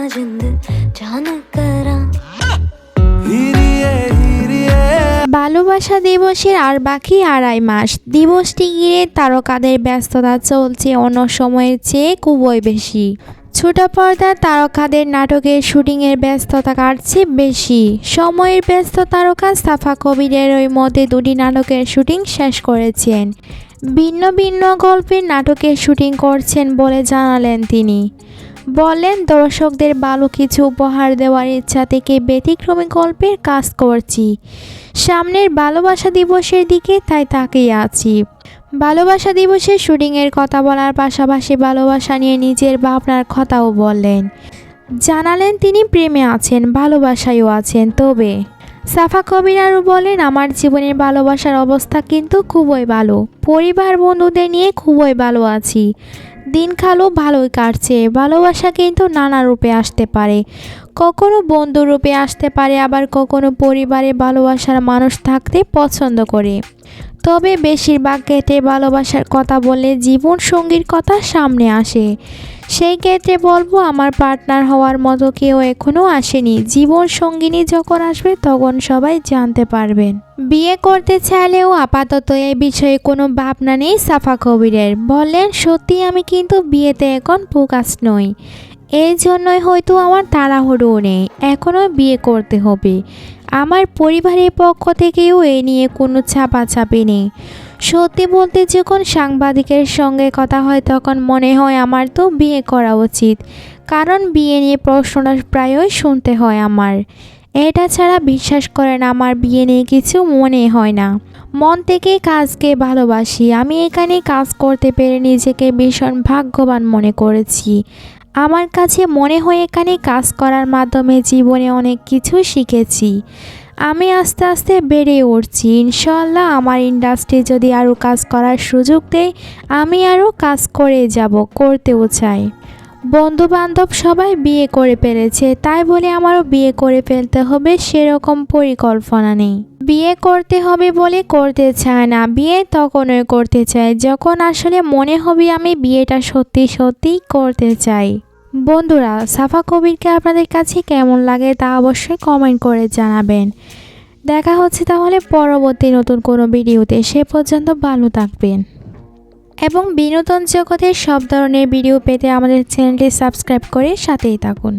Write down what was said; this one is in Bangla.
जिंद जान करा। ভালোবাসা দিবসের আর বাকি 2.5 মাস। দিবসটি ঘিরে তারকাদের ব্যস্ততা চলছে অন্য সময়ের চেয়ে খুবই বেশি। ছোট পর্দার তারকাদের নাটকের শুটিংয়ের ব্যস্ততা কাটছে বেশি। সময়ের ব্যস্ত তারকা সাফা কবিরের ওই মধ্যে 2টি নাটকের শুটিং শেষ করেছেন। ভিন্ন ভিন্ন গল্পের নাটকের শুটিং করছেন বলে জানালেন তিনি। বললেন, দর্শকদের ভালো কিছু উপহার দেওয়ার ইচ্ছা থেকে ব্যতিক্রমী গল্পের কাজ করছি। সামনের ভালোবাসা দিবসের দিকে তাই তাকিয়ে আছি। ভালোবাসা দিবসের শুটিংয়ের কথা বলার পাশাপাশি ভালোবাসা নিয়ে নিজের ভাবনার কথাও বললেন। জানালেন তিনি প্রেমে আছেন, ভালোবাসায়ও আছেন। তবে সাফা কবির আরও বলেন, আমার জীবনের ভালোবাসার অবস্থা কিন্তু খুবই ভালো। পরিবার বন্ধুদের নিয়ে খুবই ভালো আছি। দিনকালও ভালোই কাটছে। ভালোবাসা কিন্তু নানা রূপে আসতে পারে। কখনো বন্ধু রূপে আসতে পারে, আবার কখনো পরিবারে ভালোবাসার মানুষ থাকতে পছন্দ করে। তবে বেশিরভাগ ক্ষেত্রে ভালোবাসার কথা বললে জীবন সঙ্গীর কথা সামনে আসে। সেই ক্ষেত্রে বলবো, আমার পার্টনার হওয়ার মতো কেউ এখনও আসেনি। জীবন সঙ্গিনী যখন আসবে তখন সবাই জানতে পারবেন। বিয়ে করতে চাইলেও আপাতত এই বিষয়ে কোনো ভাবনা নেই সাফা কবিরের। বললেন, সত্যি আমি কিন্তু বিয়েতে এখন ফোকাস নই। এই জন্যই হয়তো আমার তাড়াহুড়ো নেই, এখনও বিয়ে করতে হবে। আমার পরিবারের পক্ষ থেকেও এ নিয়ে কোনো চাপাচাপি নেই। সত্যি বলতে, যখন সাংবাদিকের সঙ্গে কথা হয় তখন মনে হয় আমার তো বিয়ে করা উচিত, কারণ বিয়ে নিয়ে প্রশ্নটা প্রায়ই শুনতে হয় আমার। এটা ছাড়া বিশ্বাস করেন, আমার বিয়ে নিয়ে কিছু মনে হয় না। মন থেকে কাজকে ভালোবাসি। আমি এখানে কাজ করতে পেরে নিজেকে ভীষণ ভাগ্যবান মনে করেছি। আমার কাছে মনে হয় এখানে কাজ করার মাধ্যমে জীবনে অনেক কিছু শিখেছি। আমি আস্তে আস্তে বেড়ে উঠছি। ইনশাআল্লাহ আমার ইন্ডাস্ট্রি যদি আরও কাজ করার সুযোগ দেয়, আমি আরও কাজ করে যাব, করতেও চাই। বন্ধু বান্ধব সবাই বিয়ে করে ফেলেছে, তাই বলে আমারও বিয়ে করে ফেলতে হবে সেরকম পরিকল্পনা নেই। বিয়ে করতে হবে বলে করতে চায় না, বিয়ে তখনই করতে চাই যখন আসলে মনে হবে আমি বিয়েটা সত্যি সত্যিই করতে চাই। বন্ধুরা, সাফা কবিরকে আপনাদের কাছে কেমন লাগে তা অবশ্যই কমেন্ট করে জানাবেন। দেখা হচ্ছে তাহলে পরবর্তী নতুন কোনো ভিডিওতে। সে পর্যন্ত ভালো থাকবেন এবং বিনোদন জগতের সব ধরনের ভিডিও পেতে আমাদের চ্যানেলটি সাবস্ক্রাইব করে সাথেই থাকুন।